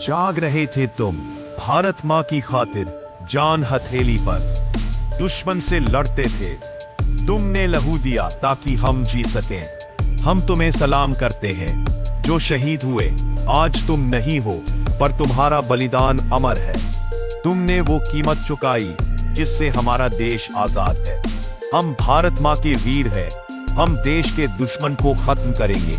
जाग रहे थे तुम भारत माँ की खातिर जान हथेली पर, दुश्मन से लड़ते थे, तुमने लहू दिया ताकि हम जी सकें। हम तुम्हें सलाम करते हैं जो शहीद हुए, आज तुम नहीं हो पर तुम्हारा बलिदान अमर है। तुमने वो कीमत चुकाई जिससे हमारा देश आजाद है। हम भारत माँ के वीर हैं, हम देश के दुश्मन को खत्म करेंगे,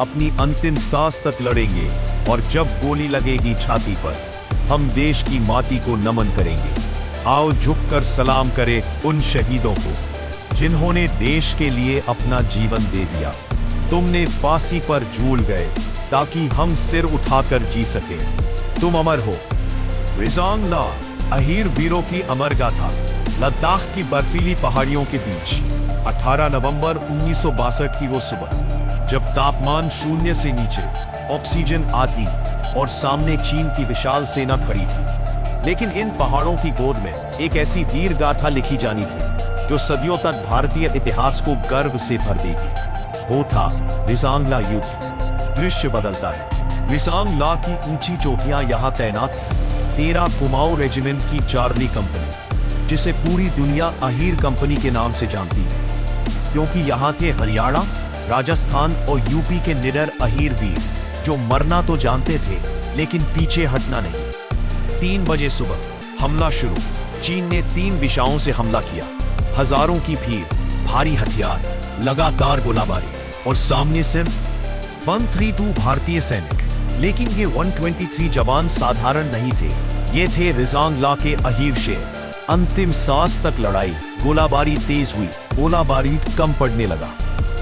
अपनी अंतिम सांस तक लड़ेंगे और जब गोली लगेगी छाती पर हम देश की माटी को नमन करेंगे। आओ झुककर सलाम करें उन शहीदों को जिन्होंने देश के लिए अपना जीवन दे दिया। तुमने फांसी पर झूल गए ताकि हम सिर उठाकर जी सके। तुम अमर हो। रिजांग ला, अहीर वीरों की अमर गाथा। लद्दाख की बर्फीली पहाड़ियों के बीच 18 नवंबर 1962 की वो सुबह, जब तापमान शून्य से नीचे, ऑक्सीजन आधी और सामने चीन की विशाल सेना खड़ी थी। लेकिन इन पहाड़ों की गोद में एक ऐसी वीर गाथा लिखी जानी थी जो सदियों तक भारतीय इतिहास को गर्व से भर देगी। वो था रिजांग ला युद्ध। दृश्य बदलता है। रिजांग ला की ऊंची चोटियां यहाँ तैनात थी 13 कुमाऊं रेजिमेंट की चार्ली कंपनी, जिसे पूरी दुनिया अहीर कंपनी के नाम से जानती है, क्योंकि यहाँ थे हरियाणा, राजस्थान और यूपी के निडर अहीर वीर जो मरना तो जानते थे लेकिन पीछे हटना नहीं। 3 बजे सुबह हमला शुरू। चीन ने 3 दिशाओं से हमला किया। हजारों की भीड़, भारी हथियार, लगातार गोलाबारी और सामने सिर्फ 132 भारतीय सैनिक। लेकिन ये 123 जवान साधारण नहीं थे, ये थे रिजांग ला के अहीर शेर। अंतिम सांस तक लड़ाई, गोलाबारी तेज हुई, गोला बारूद कम पड़ने लगा,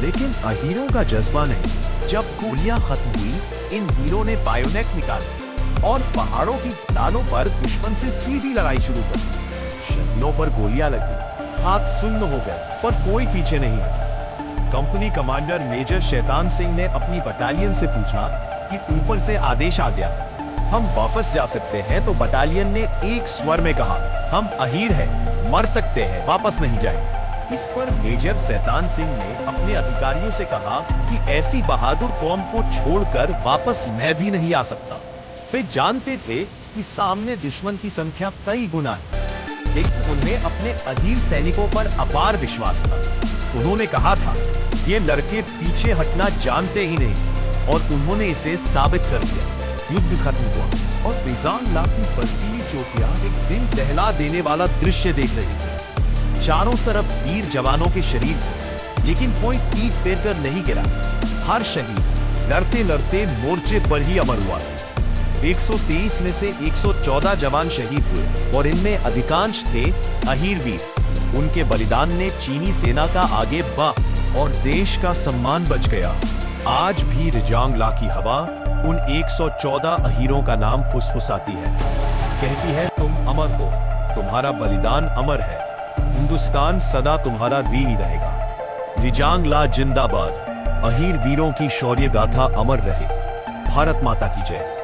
लेकिन अहीरों का जज्बा नहीं। जब गोलियां खत्म हुई, इन वीरों ने बायोनेट निकाले और पहाड़ों की ढलानों पर दुश्मन से सीधी लड़ाई शुरू कर दी। शरीरों पर गोलियां लगी, हाथ सुन्न हो गए, पर कोई पीछे नहीं हटा। Company commander major Shaitan Singh ने अपनी बटालियन से पूछा कि ऊपर से आदेश आ गया, हम वापस जा सकते हैं? तो बटालियन ने एक स्वर में कहा, हम अहीर हैं, मर सकते हैं, वापस नहीं जाएंगे। इस पर मेजर शैतान सिंह ने अपने अधिकारियों से कहा कि ऐसी बहादुर कौम को छोड़कर वापस मैं भी नहीं आ सकता। वे जानते थे कि सामने दुश्मन की संख्या कई गुना है, लेकिन उन्हें अपने अहीर सैनिकों पर अपार विश्वास था। उन्होंने कहा था, ये लड़के पीछे हटना जानते ही नहीं, और उन्होंने इसे साबित कर दिया। युद्ध खत्म हुआ और रिजांग ला की बर्फीली चोटियां एक दिल दहला देने वाला दृश्य देख रही थी। चारों तरफ वीर जवानों के शरीर थे, लेकिन कोई पीठ फेर कर नहीं गिरा। हर शहीद लड़ते लड़ते मोर्चे पर ही अमर हुआ। 123 में से 114 जवान शहीद हुए और इनमें अधिकांश थे अहीर वीर। उनके बलिदान ने चीनी सेना का आगे बढ़ और देश का सम्मान बच गया। आज भी रिजांग ला की हवा उन 114 अहीरों का नाम फुसफुसाती है, कहती है तुम अमर हो, तुम्हारा बलिदान अमर है, हिंदुस्तान सदा तुम्हारा ऋणी रहेगा। रिजांग ला जिंदाबाद। अहीर वीरों की शौर्य गाथा अमर रहे। भारत माता की जय।